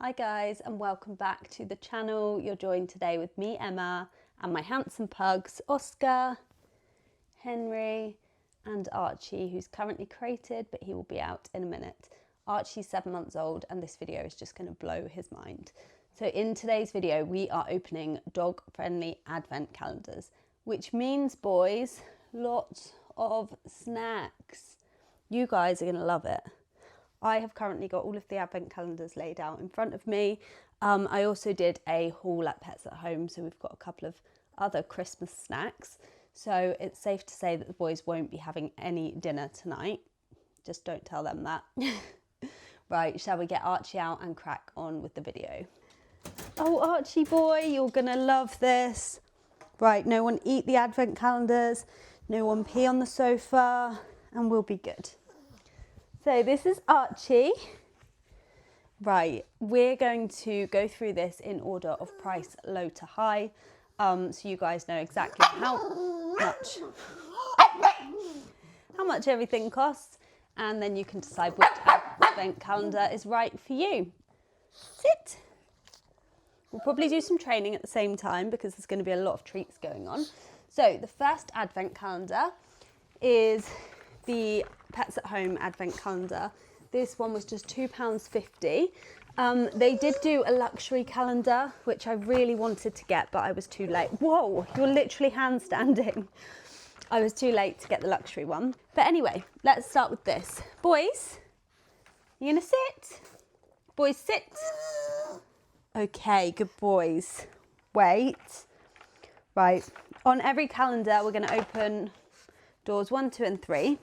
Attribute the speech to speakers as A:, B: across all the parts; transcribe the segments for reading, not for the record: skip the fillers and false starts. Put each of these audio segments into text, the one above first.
A: Hi guys, and welcome back to the channel. You're joined today with me, Emma, and my handsome pugs, Oscar, Henry, and Archie, who's currently crated, but he will be out in a minute. Archie's 7 months old, and this video is just going to blow his mind. So in today's video, we are opening dog-friendly advent calendars, which means, boys, lots of snacks. You guys are going to love it. I have currently got all of the advent calendars laid out in front of me. I also did a haul at Pets at Home, so we've got a couple of other Christmas snacks. So it's safe to say that the boys won't be having any dinner tonight. Just don't tell them that. Right, shall we get Archie out and crack on with the video? Oh, Archie boy, you're gonna love this. Right, no one eat the advent calendars, no one pee on the sofa, and we'll be good. So this is Archie. Right, we're going to go through this in order of price low to high, so you guys know exactly how much everything costs, and then you can decide which advent calendar is right for you. Sit. We'll probably do some training at the same time because there's going to be a lot of treats going on. So the first advent calendar is the Pets at Home advent calendar. This one was just £2.50. They did do a luxury calendar, which I really wanted to get, but I was too late. Whoa, you're literally handstanding. I was too late to get the luxury one. But anyway, let's start with this. Boys, you gonna sit? Boys, sit. Okay, good boys. Wait. Right, on every calendar, we're gonna open doors 1, 2, and 3.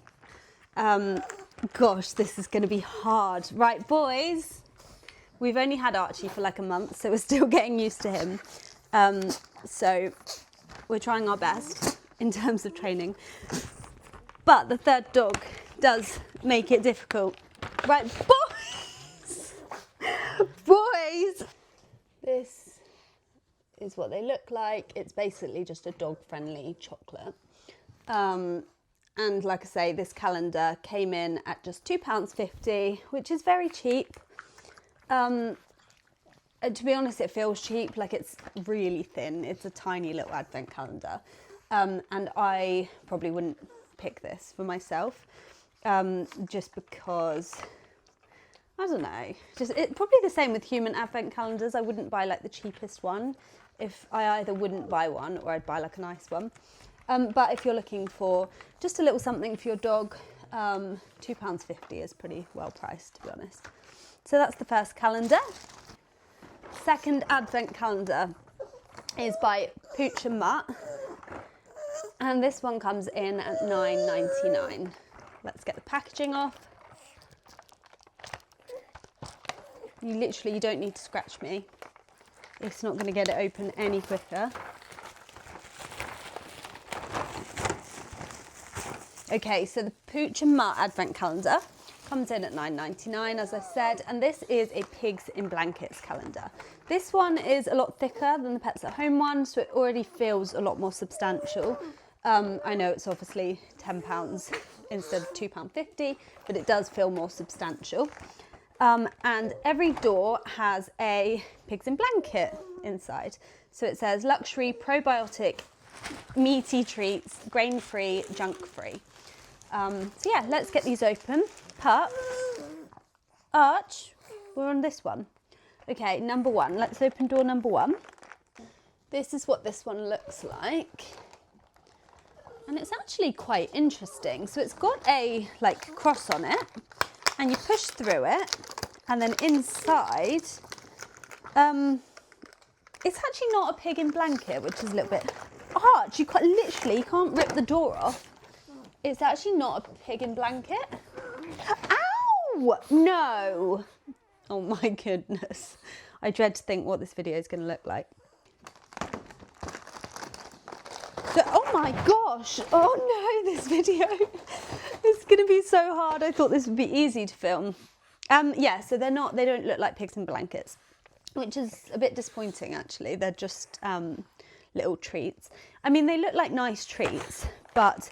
A: Gosh, this is going to be hard. Right, boys, we've only had Archie for like a month, so we're still getting used to him. So we're trying our best in terms of training. But the third dog does make it difficult. Right, boys! Boys! This is what they look like. It's basically just a dog-friendly chocolate. And like I say, this calendar came in at just £2.50, which is very cheap. To be honest, it feels cheap, like it's really thin. It's a tiny little advent calendar. And I probably wouldn't pick this for myself, just because, I don't know, it's probably the same with human advent calendars. I wouldn't buy like the cheapest one. If I either wouldn't buy one or I'd buy like a nice one. But if you're looking for just a little something for your dog, £2.50 is pretty well priced, to be honest. So that's the first calendar. Second advent calendar is by Pooch Mutt. And this one comes in at £9.99. Let's get the packaging off. You don't need to scratch me. It's not going to get it open any quicker. Okay, so the Pooch Mutt advent calendar comes in at £9.99, as I said, and this is a Pigs in Blankets calendar. This one is a lot thicker than the Pets at Home one, so it already feels a lot more substantial. I know it's obviously £10 instead of £2.50, but it does feel more substantial. And every door has a Pigs in Blanket inside. So it says luxury, probiotic, meaty treats, grain-free, junk-free. So yeah, let's get these open. Pup, Arch, we're on this one. Okay, number one, let's open door number one. This is what this one looks like. And it's actually quite interesting. So it's got a like cross on it and you push through it and then inside, it's actually not a pig in blanket, which is a little bit, Arch, you can't rip the door off. It's actually not a pig in blanket. Ow! No! Oh my goodness. I dread to think what this video is going to look like. So, oh my gosh! Oh no, this video is going to be so hard. I thought this would be easy to film. Yeah, so they don't look like pigs in blankets, which is a bit disappointing actually. They're just little treats. I mean, they look like nice treats, but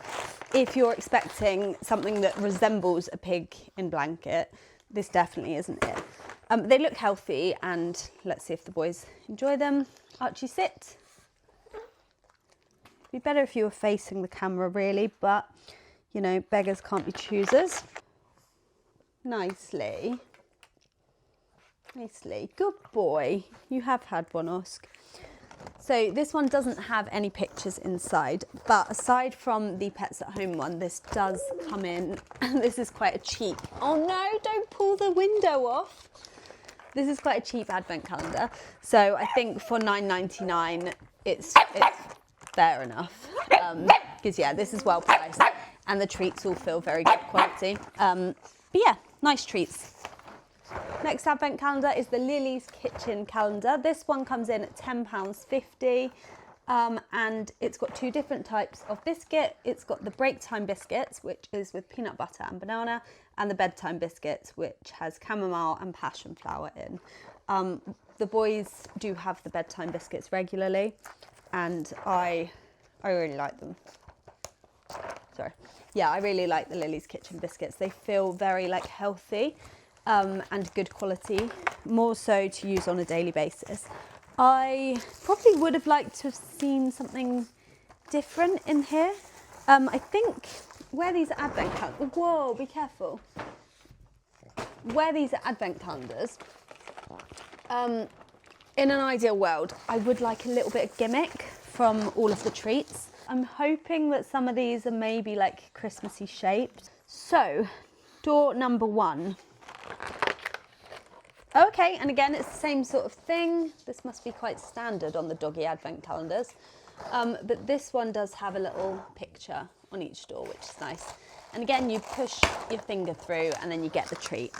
A: if you're expecting something that resembles a pig in blanket, this definitely isn't it. They look healthy, and let's see if the boys enjoy them. Archie, sit. It'd be better if you were facing the camera really, but you know, beggars can't be choosers. Nicely. Nicely. Good boy. You have had one, Osk. So this one doesn't have any pictures inside, but aside from the Pets at Home one, this does come in, and this is quite a cheap, oh no, don't pull the window off. This is quite a cheap advent calendar. So I think for $9.99, it's fair enough. Because yeah, this is well priced, and the treats all feel very good quality. But yeah, nice treats. Next advent calendar is the Lily's Kitchen calendar. This one comes in at £10.50, and it's got two different types of biscuit. It's got the break time biscuits, which is with peanut butter and banana, and the bedtime biscuits, which has chamomile and passion flower in. The boys do have the bedtime biscuits regularly, and I really like them. Sorry. Yeah, I really like the Lily's Kitchen biscuits. They feel very like healthy. And good quality, more so to use on a daily basis. I probably would have liked to have seen something different in here. I think where these are advent calendars, whoa, be careful. Where these are advent calendars, in an ideal world, I would like a little bit of gimmick from all of the treats. I'm hoping that some of these are maybe like Christmassy shaped. So, door number 1. Okay, and again, it's the same sort of thing. This must be quite standard on the doggy advent calendars. But this one does have a little picture on each door, which is nice. And again, you push your finger through and then you get the treat.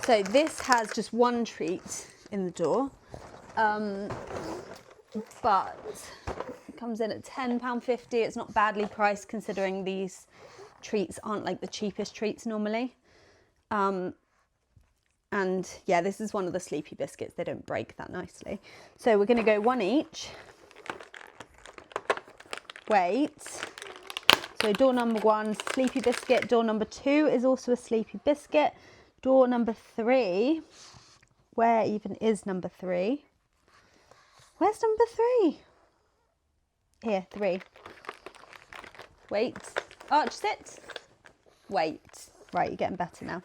A: So this has just one treat in the door, but it comes in at £10.50. It's not badly priced considering these treats aren't like the cheapest treats normally. And yeah, this is one of the sleepy biscuits. They don't break that nicely. So we're going to go one each. Wait. So door number 1, sleepy biscuit. Door number 2 is also a sleepy biscuit. Door number 3. Where even is number 3? Where's number 3? Here, 3. Wait. Arch, sit. Wait. Right, you're getting better now.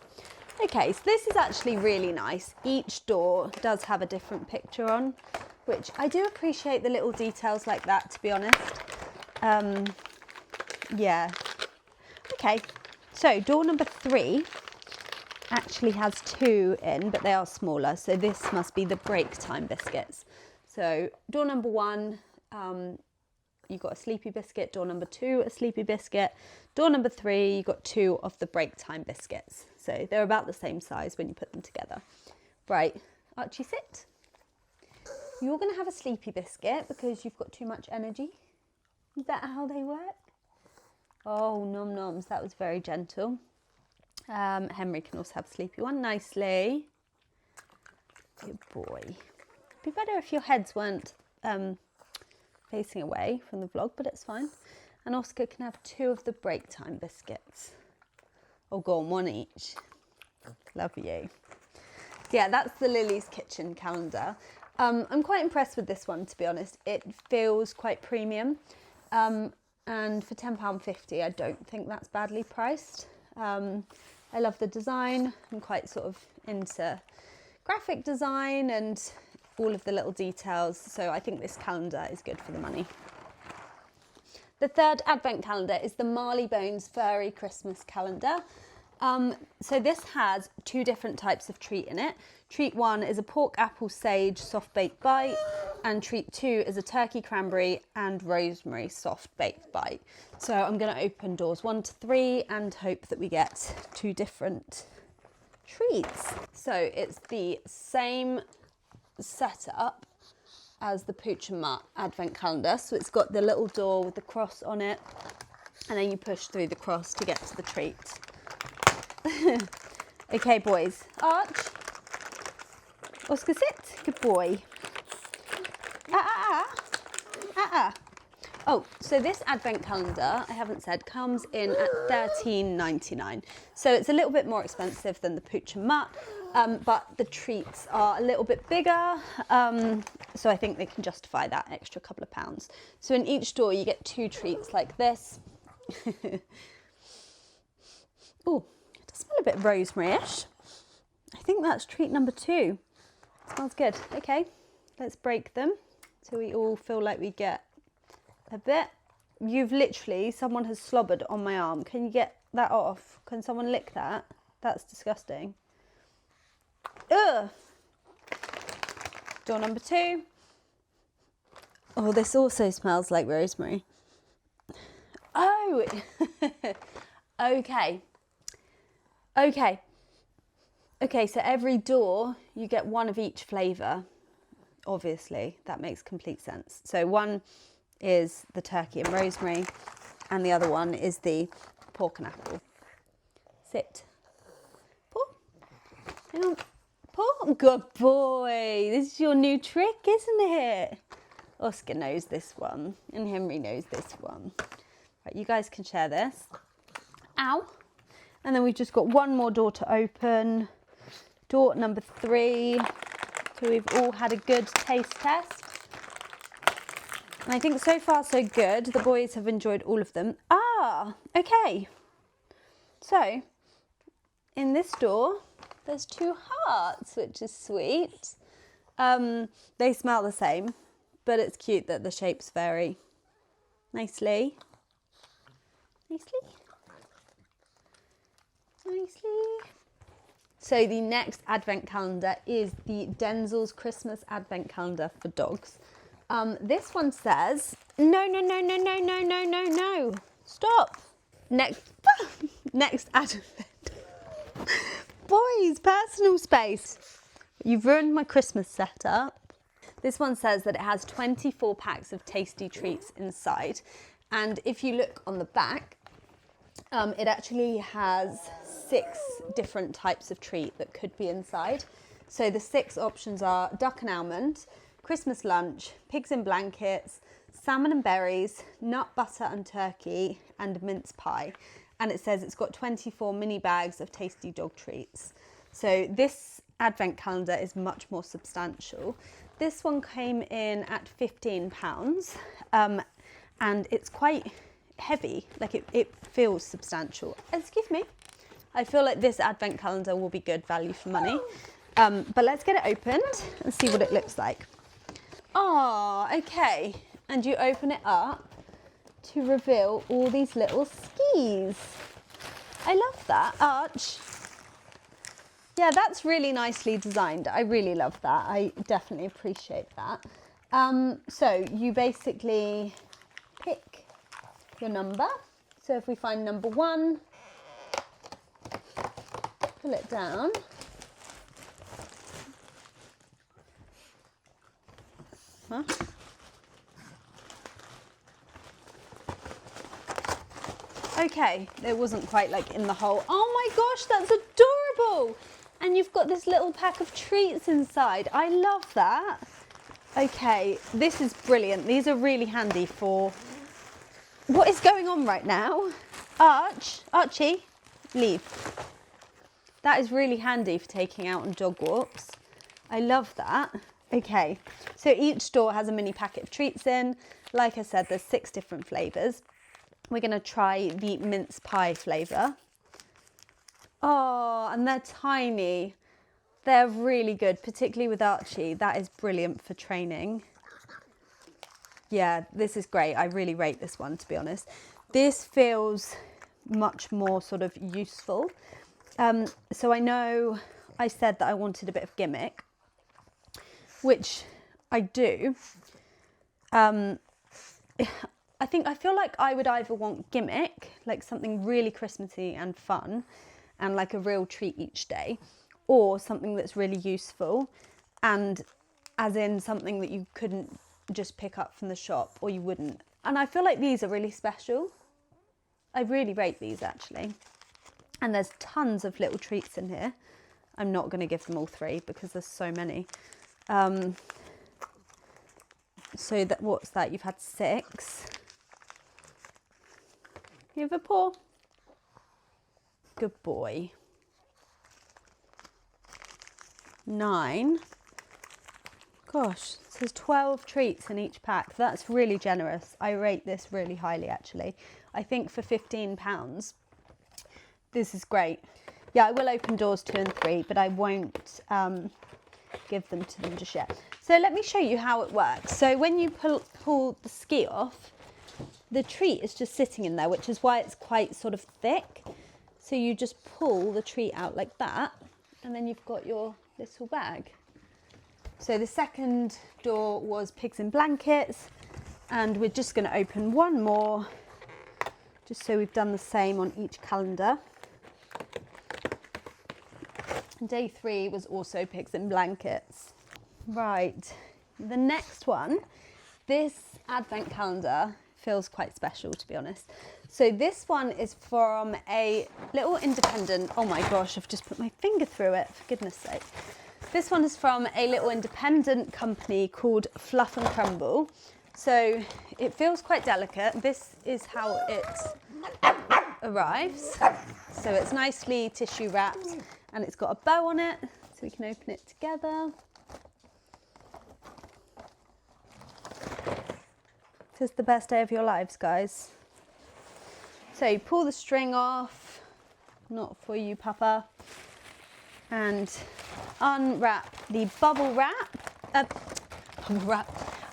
A: Okay, so this is actually really nice. Each door does have a different picture on, which I do appreciate the little details like that, to be honest. Yeah. Okay, so door number 3 actually has 2 in, but they are smaller. So this must be the break time biscuits. So door number 1, you've got a sleepy biscuit. Door number 2, a sleepy biscuit. Door number 3, you've got 2 of the break time biscuits. So they're about the same size when you put them together. Right, Archie, sit. You're going to have a sleepy biscuit because you've got too much energy. Is that how they work? Oh, nom noms, that was very gentle. Henry can also have a sleepy one, nicely. Good boy. It'd be better if your heads weren't facing away from the vlog, but it's fine. And Oscar can have 2 of the break time biscuits. Oh, go on, 1 each. Love you. Yeah, that's the Lily's Kitchen calendar. I'm quite impressed with this one, to be honest. It feels quite premium. And for £10.50, I don't think that's badly priced. I love the design. I'm quite sort of into graphic design and all of the little details. So I think this calendar is good for the money. The third advent calendar is the Marleybones Furry Christmas calendar. So this has 2 different types of treat in it. Treat 1 is a pork apple sage soft baked bite, and treat 2 is a turkey cranberry and rosemary soft baked bite. So I'm going to open doors 1 to 3 and hope that we get 2 different treats. So it's the same setup as the Pooch Mutt advent calendar. So it's got the little door with the cross on it, and then you push through the cross to get to the treat. Okay, boys. Arch. Oscar, sit. Good boy. Oh, so this advent calendar, I haven't said, comes in at $13.99. So it's a little bit more expensive than the Pooch Mutt, but the treats are a little bit bigger, so I think they can justify that extra couple of pounds. So in each store you get 2 treats like this. Oh, it does smell a bit rosemary-ish. I think that's treat number 2. Smells good. Okay, let's break them so we all feel like we get a bit. You've literally, someone has slobbered on my arm. Can you get that off? Can someone lick that? That's disgusting. Ugh. Door number 2. Oh, this also smells like rosemary. Oh, okay. Okay, so every door you get 1 of each flavour. Obviously, that makes complete sense. So one is the turkey and rosemary, and the other one is the pork and apple. Sit. Paw. Hang on. Paw. Good boy. This is your new trick, isn't it? Oscar knows this one, and Henry knows this one. Right, you guys can share this. Ow. And then we've just got 1 more door to open. Door number 3. So we've all had a good taste test. And I think so far so good. The boys have enjoyed all of them. Ah, okay. So in this door, there's 2 hearts, which is sweet. They smell the same, but it's cute that the shapes vary. Nicely. So the next advent calendar is the Denzel's Christmas advent calendar for dogs. This one says, no, stop. Next advent. Boys, personal space. You've ruined my Christmas setup. This one says that it has 24 packs of tasty treats inside. And if you look on the back, it actually has 6 different types of treat that could be inside. So the 6 options are duck and almond, Christmas lunch, pigs in blankets, salmon and berries, nut butter and turkey, and mince pie. And it says it's got 24 mini bags of tasty dog treats. So this advent calendar is much more substantial. This one came in at £15, and it's quite heavy, like it feels substantial. Excuse me. I feel like this advent calendar will be good value for money. But let's get it opened and see what it looks like. Oh, okay. And you open it up to reveal all these little skis. I love that. Arch. Yeah, that's really nicely designed. I really love that. I definitely appreciate that. So you basically pick your number. So if we find number 1, pull it down. Huh? Okay, it wasn't quite like in the hole. Oh my gosh, that's adorable! And you've got this little pack of treats inside. I love that. Okay, this is brilliant. These are really handy for... What is going on right now? Archie, leave. That is really handy for taking out on dog walks. I love that. Okay, so each store has a mini packet of treats in. Like I said, there's 6 different flavours. We're going to try the mince pie flavour. Oh, and they're tiny. They're really good, particularly with Archie. That is brilliant for training. Yeah, this is great. I really rate this one, to be honest. This feels much more sort of useful. So I know I said that I wanted a bit of gimmick, which I do. I feel like I would either want gimmick, like something really Christmassy and fun, and like a real treat each day, or something that's really useful, and as in something that you couldn't just pick up from the shop, or you wouldn't. And I feel like these are really special. I really rate these actually. And there's tons of little treats in here. I'm not going to give them all 3 because there's so many. So that, what's that? You've had 6. You have a paw. Good boy. 9. Gosh, so there's 12 treats in each pack. That's really generous. I rate this really highly, actually. I think for £15, this is great. Yeah, I will open doors 2 and 3, but I won't give them to them just yet. So let me show you how it works. So when you pull the ski off, the treat is just sitting in there, which is why it's quite sort of thick. So you just pull the treat out like that, and then you've got your little bag. So the second door was pigs in blankets, and we're just going to open one more, just so we've done the same on each calendar. Day 3 was also pigs in blankets. Right, the next one, this advent calendar feels quite special, to be honest. So this one is from a little independent, oh my gosh, I've just put my finger through it, for goodness sake. This one is from a little independent company called Fluff Crumble. So it feels quite delicate. This is how it arrives. So it's nicely tissue wrapped, and it's got a bow on it, so we can open it together. This is the best day of your lives, guys. So you pull the string off, not for you, Papa, and unwrap the bubble wrap,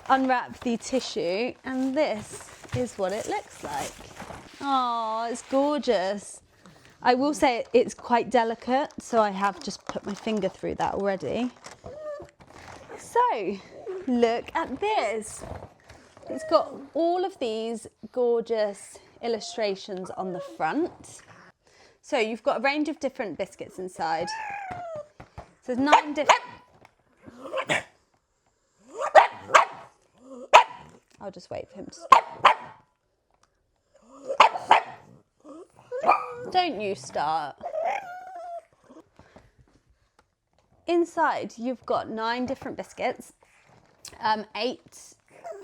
A: unwrap the tissue, and this is what it looks like. Oh, it's gorgeous. I will say it's quite delicate, so I have just put my finger through that already. So, look at this. It's got all of these gorgeous illustrations on the front. So you've got a range of different biscuits inside. So there's 9 different... I'll just wait for him to stop. Don't you start. Inside you've got 9 different biscuits, 8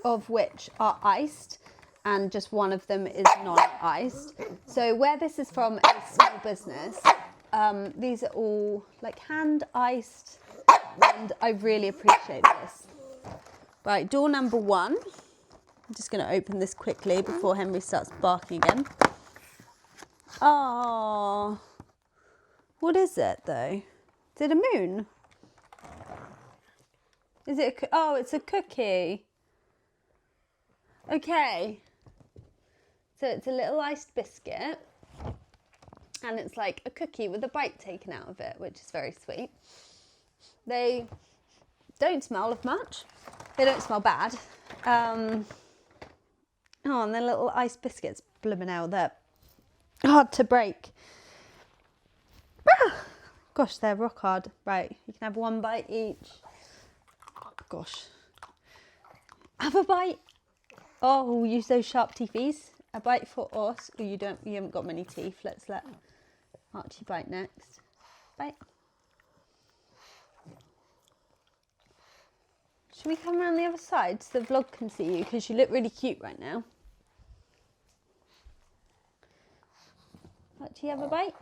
A: of which are iced, and just one of them is non-iced. So where this is from a small business, these are all like hand iced, and I really appreciate this. Right, door number 1. I'm just going to open this quickly before Henry starts barking again. Oh, what is it though? Is it a moon? Is it oh, it's a cookie. Okay. So it's a little iced biscuit, and it's like a cookie with a bite taken out of it, which is very sweet. They don't smell of much. They don't smell bad. Oh, and they're little iced biscuits blooming out there. Hard to break. Ah, gosh, they're rock hard. Right, you can have 1 bite each. Gosh. Have a bite. Oh, use those sharp teethies. A bite for us. Oh, you haven't got many teeth. Let's let Archie bite next. Bite. Should we come around the other side so the vlog can see you? Because you look really cute right now. Archie, have a bite.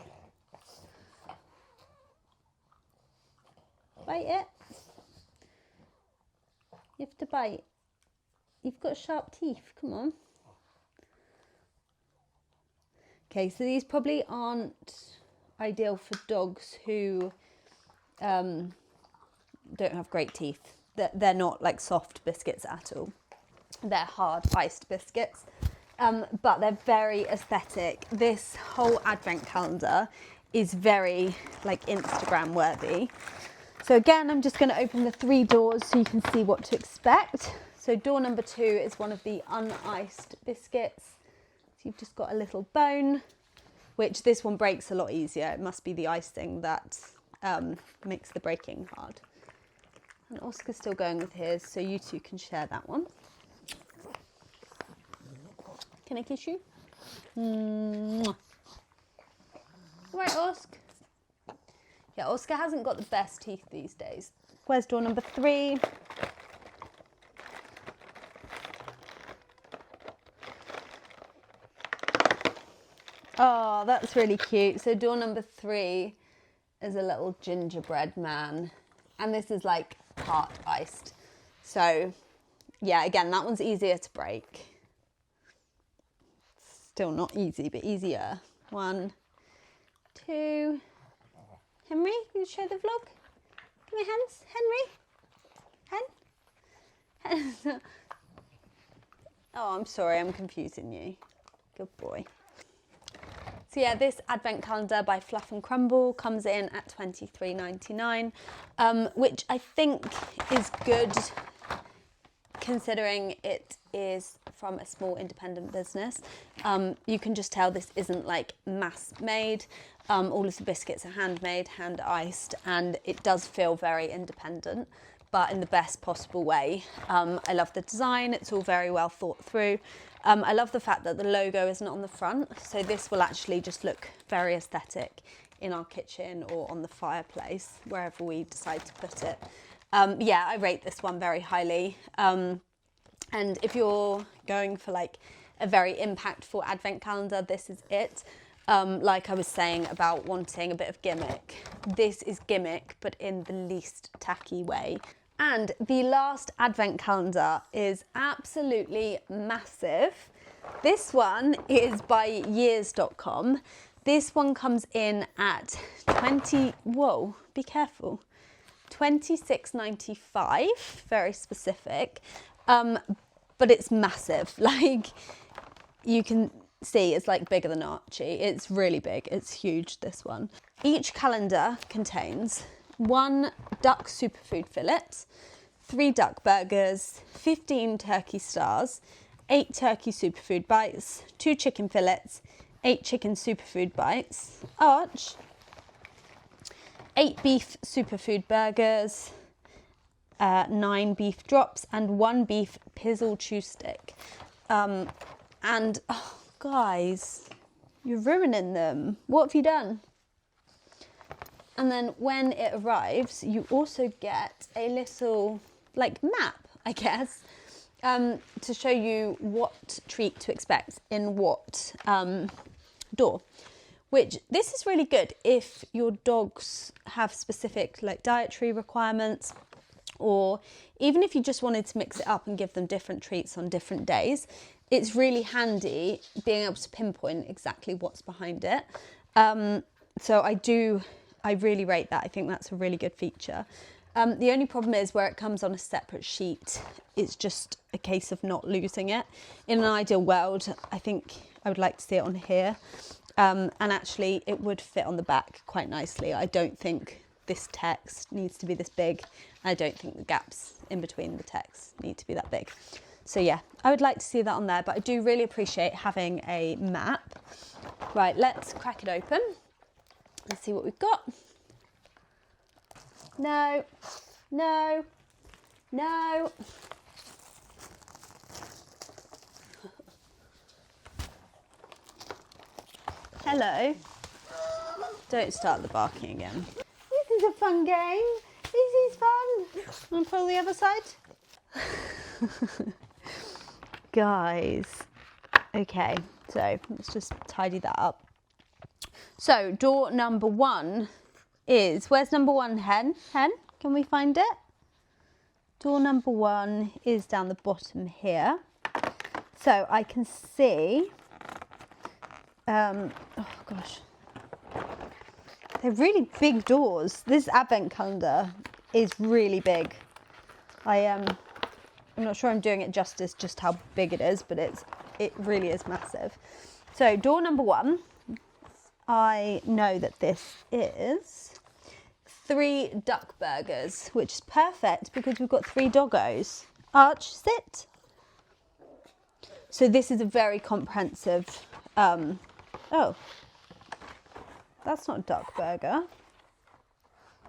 A: Bite it. You have to bite. You've got sharp teeth, come on. Okay, so these probably aren't ideal for dogs who don't have great teeth. They're not like soft biscuits at all. They're hard iced biscuits, but they're very aesthetic. This whole advent calendar is very like Instagram worthy. So again, I'm just going to open the 3 doors so you can see what to expect. So door number 2 is one of the uniced biscuits. So you've just got a little bone, which this one breaks a lot easier. It must be the icing that makes the breaking hard. And Oscar's still going with his, so you 2 can share that one. Can I kiss you? Mwah. All right, Oscar. Yeah, Oscar hasn't got the best teeth these days. Where's door number 3? Oh, that's really cute. So door number 3 is a little gingerbread man, And this is like part iced. So yeah, again, that one's easier to break. Still not easy, but easier. 1, 2. Henry, can you show the vlog? Give me hands. Henry? Hen? Oh, I'm sorry, I'm confusing you. Good boy. So yeah, this advent calendar by Fluff Crumble comes in at £23.99, which I think is good considering it is from a small independent business. You can just tell this isn't like mass made. All of the biscuits are handmade, hand iced, and it does feel very independent, but in the best possible way. I love the design, it's all very well thought through. I love the fact that the logo isn't on the front, so this will actually just look very aesthetic in our kitchen or on the fireplace, wherever we decide to put it. Yeah, I rate this one very highly. And if you're going for like a very impactful advent calendar, this is it. Like I was saying about wanting a bit of gimmick, this is gimmick, but in the least tacky way. And the last advent calendar is absolutely massive. This one is by yearsdotcom. This one comes in at whoa, be careful, £26.95, very specific, but it's massive. Like, you can see it's like bigger than Archie. It's really big, it's huge, this one. Each calendar contains 1 duck superfood fillet, 3 duck burgers, 15 turkey stars, 8 turkey superfood bites, 2 chicken fillets, 8 chicken superfood bites, Arch, 8 beef superfood burgers, 9 beef drops, and 1 beef pizzle chew stick. And, oh, guys, you're ruining them. What have you done? And then when it arrives, you also get a little, like, map, I guess, to show you what treat to expect in what door. Which, this is really good if your dogs have specific, like, dietary requirements, or even if you just wanted to mix it up and give them different treats on different days. It's really handy being able to pinpoint exactly what's behind it. So I really rate that. I think that's a really good feature. The only problem is where it comes on a separate sheet, it's just a case of not losing it. In an ideal world, I think I would like to see it on here. And actually it would fit on the back quite nicely. I don't think this text needs to be this big. I don't think the gaps in between the text need to be that big. So yeah, I would like to see that on there, but I do really appreciate having a map. Right, let's crack it open and see what we've got. No, no, no. Hello. Don't start the barking again. This is a fun game. This is fun. Want to pull the other side? Guys. Okay, so let's just tidy that up. So door number 1 is, where's number 1, Hen? Hen, can we find it? Door number 1 is down the bottom here. So I can see, oh gosh, they're really big doors. This advent calendar is really big. I'm not sure I'm doing it justice just how big it is, but it really is massive. So door number 1, I know that this is 3 duck burgers, which is perfect because we've got 3 doggos. Arch, sit. So this is a very comprehensive, oh, that's not a duck burger.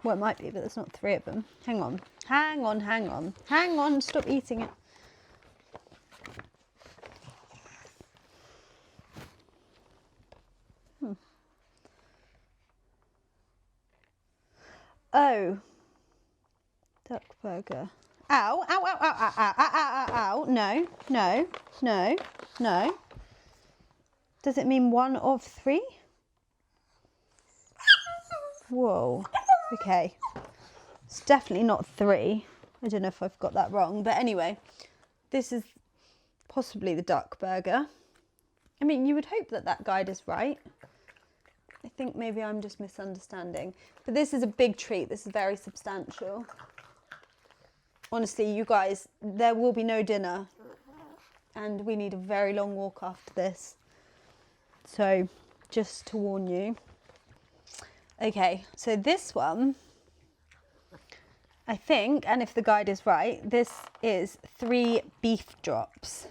A: Well, it might be, but there's not 3 of them. Hang on, hang on, hang on, hang on, stop eating it. Oh, duck burger. Ow, ow, ow, ow, ow, ow, ow, ow, ow, no, no, no, no. Does it mean 1 of 3? Whoa, okay. It's definitely not 3. I don't know if I've got that wrong, but anyway, this is possibly the duck burger. I mean, you would hope that that guide is right. I think maybe I'm just misunderstanding. But this is a big treat. This is very substantial. Honestly, you guys, there will be no dinner. And we need a very long walk after this. So, just to warn you. Okay, so this one, I think, and if the guide is right, this is 3 beef drops.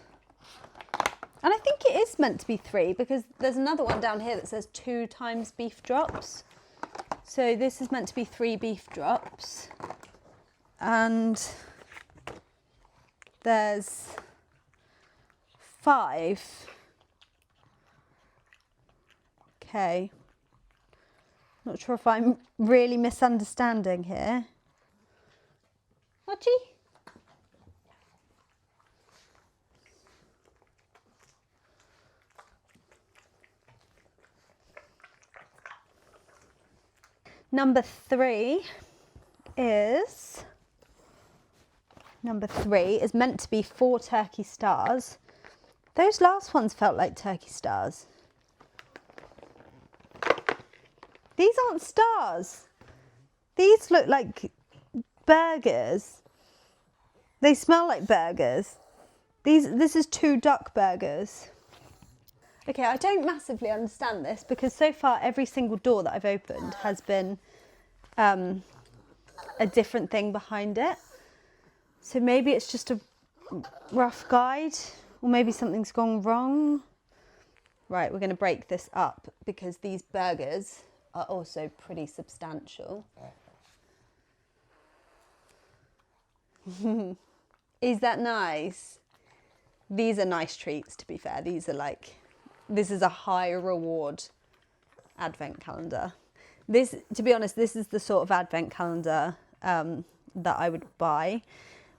A: And I think it is meant to be 3 because there's another one down here that says 2 times beef drops. So this is meant to be 3 beef drops. And there's 5. Okay. Not sure if I'm really misunderstanding here. Archie? Number 3 is meant to be 4 turkey stars. Those last ones felt like turkey stars. These aren't stars. These look like burgers. They smell like burgers. This is 2 duck burgers. Okay, I don't massively understand this because so far every single door that I've opened has been a different thing behind it. So maybe it's just a rough guide, or maybe something's gone wrong. Right, we're going to break this up because these burgers are also pretty substantial. Is that nice? These are nice treats, to be fair. These are like, this is a high reward advent calendar. This, to be honest, this is the sort of advent calendar that I would buy,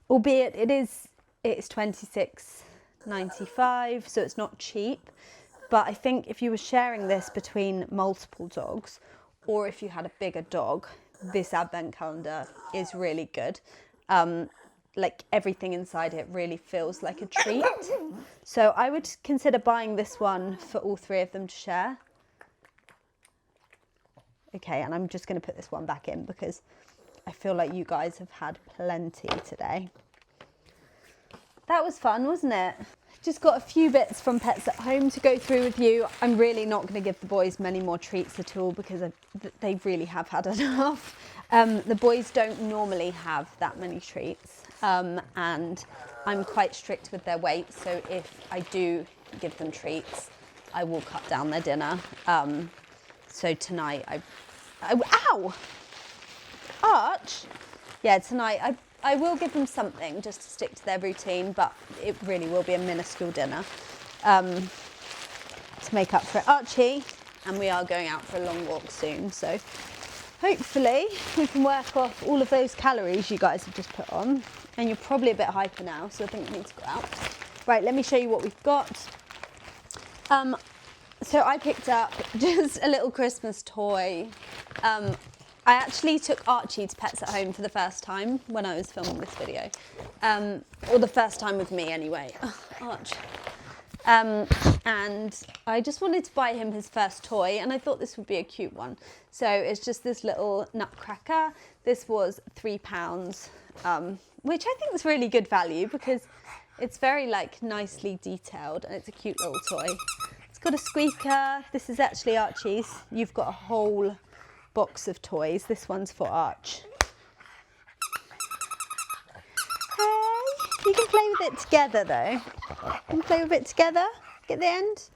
A: albeit it's $26.95, so it's not cheap. But I think if you were sharing this between multiple dogs, or if you had a bigger dog, this advent calendar is really good. Like everything inside it really feels like a treat. So I would consider buying this one for all 3 of them to share. Okay, and I'm just going to put this one back in because I feel like you guys have had plenty today. That was fun, wasn't it? Just got a few bits from Pets at Home to go through with you. I'm really not going to give the boys many more treats at all because they really have had enough. The boys don't normally have that many treats, and I'm quite strict with their weight, so if I do give them treats, I will cut down their dinner. So tonight, ow! Arch! Yeah, tonight I will give them something just to stick to their routine, but it really will be a minuscule dinner to make up for it. Archie, and we are going out for a long walk soon, so hopefully we can work off all of those calories you guys have just put on. And you're probably a bit hyper now, so I think we need to go out. Right, let me show you what we've got. So I picked up just a little Christmas toy. I actually took Archie to Pets at Home for the first time when I was filming this video. Or the first time with me anyway. Oh, Arch. And I just wanted to buy him his first toy, and I thought this would be a cute one. So it's just this little nutcracker. This was £3, which I think is really good value because it's very like nicely detailed and it's a cute little toy. It's got a squeaker. This is actually Archie's. You've got a whole box of toys. This one's for Arch. Hey, you can play with it together though. You can play with it together at the end.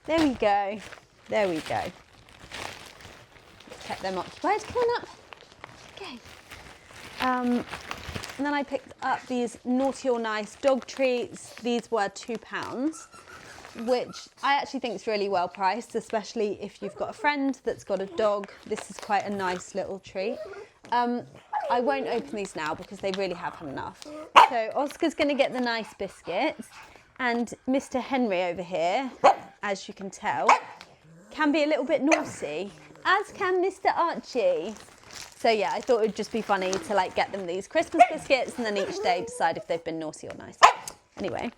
A: There we go. There we go. Kept them occupied. Come on up. Okay. And then I picked up these Naughty or Nice dog treats. These were £2, which I actually think is really well priced, especially if you've got a friend that's got a dog. This is quite a nice little treat. I won't open these now because they really have had enough. So Oscar's going to get the nice biscuits, and Mr. Henry over here, as you can tell, can be a little bit naughty, as can Mr. Archie. So yeah, I thought it would just be funny to like get them these Christmas biscuits and then each day decide if they've been naughty or nice. Anyway,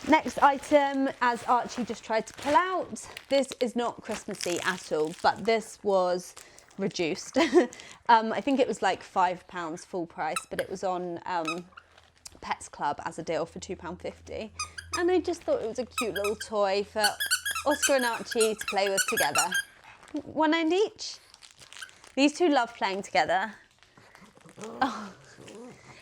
A: next item, as Archie just tried to pull out, this is not Christmassy at all, but this was reduced. I think it was like £5 full price, but it was on Pets Club as a deal for £2.50. And I just thought it was a cute little toy for Oscar and Archie to play with together. £1 each. These two love playing together. Oh.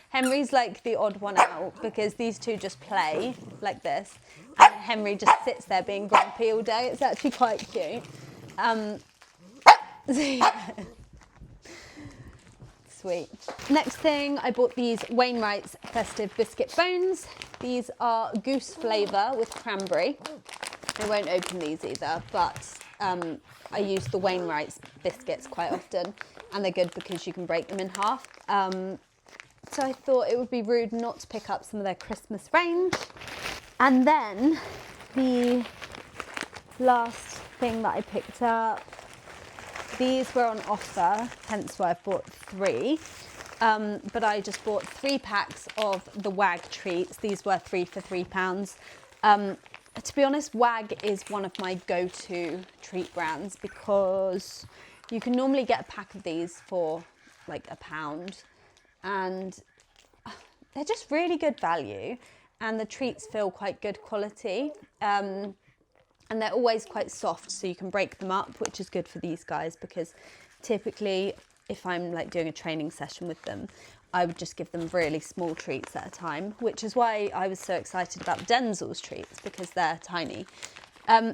A: Henry's like the odd one out because these two just play like this. And Henry just sits there being grumpy all day. It's actually quite cute. Sweet. Next thing, I bought these Wainwright's Festive Biscuit Bones. These are goose flavour with cranberry. I won't open these either, but I use the Wainwright's biscuits quite often, and they're good because you can break them in half. So I thought it would be rude not to pick up some of their Christmas range. And then the last thing that I picked up, these were on offer, hence why I bought 3. But I just bought 3 packs of the Wag treats. These were 3 for £3. To be honest, Wag is one of my go-to treat brands because you can normally get a pack of these for like £1, and they're just really good value, and the treats feel quite good quality. And they're always quite soft, so you can break them up, which is good for these guys because typically if I'm like doing a training session with them, I would just give them really small treats at a time, which is why I was so excited about Denzel's treats because they're tiny.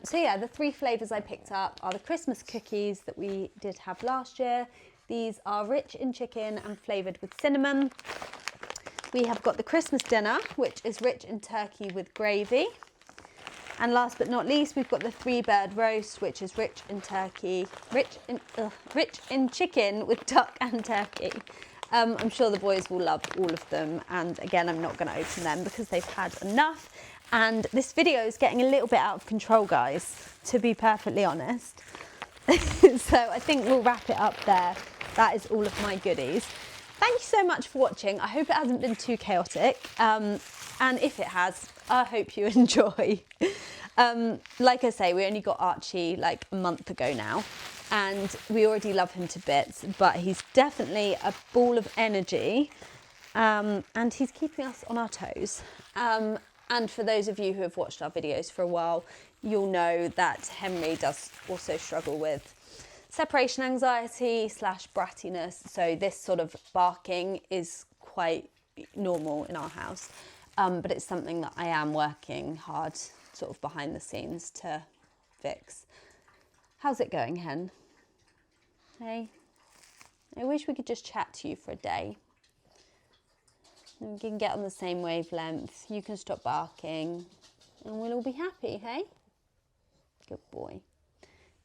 A: So yeah, the 3 flavours I picked up are the Christmas cookies that we did have last year. These are rich in chicken and flavoured with cinnamon. We have got the Christmas dinner, which is rich in turkey with gravy. And last but not least, we've got the 3-bird roast, which is rich in turkey, rich in chicken with duck and turkey. I'm sure the boys will love all of them. And again, I'm not going to open them because they've had enough. And this video is getting a little bit out of control, guys, to be perfectly honest. So I think we'll wrap it up there. That is all of my goodies. Thank you so much for watching. I hope it hasn't been too chaotic. And if it has, I hope you enjoy. Like I say, we only got Archie like a month ago now, and we already love him to bits, but he's definitely a ball of energy, and he's keeping us on our toes. And for those of you who have watched our videos for a while, you'll know that Henry does also struggle with separation anxiety / brattiness. So this sort of barking is quite normal in our house. But it's something that I am working hard sort of behind the scenes to fix. How's it going, Hen? Hey? I wish we could just chat to you for a day. We can get on the same wavelength. You can stop barking and we'll all be happy, hey? Good boy.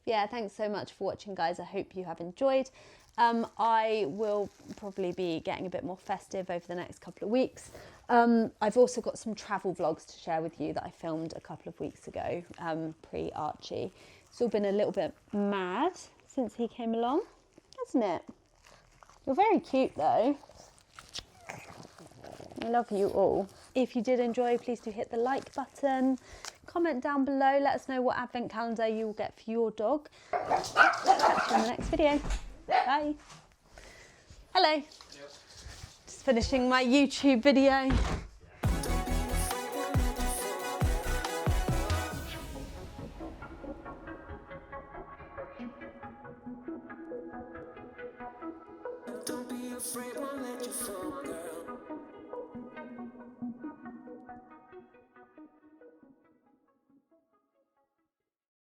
A: Yeah, thanks so much for watching, guys. I hope you have enjoyed. I will probably be getting a bit more festive over the next couple of weeks. I've also got some travel vlogs to share with you that I filmed a couple of weeks ago, pre-Archie. It's all been a little bit mad since he came along, hasn't it? You're very cute though. I love you all. If you did enjoy, please do hit the like button. Comment down below, let us know what advent calendar you will get for your dog. Catch you in the next video. Bye. Hello. Just finishing my YouTube video.
B: Don't be afraid.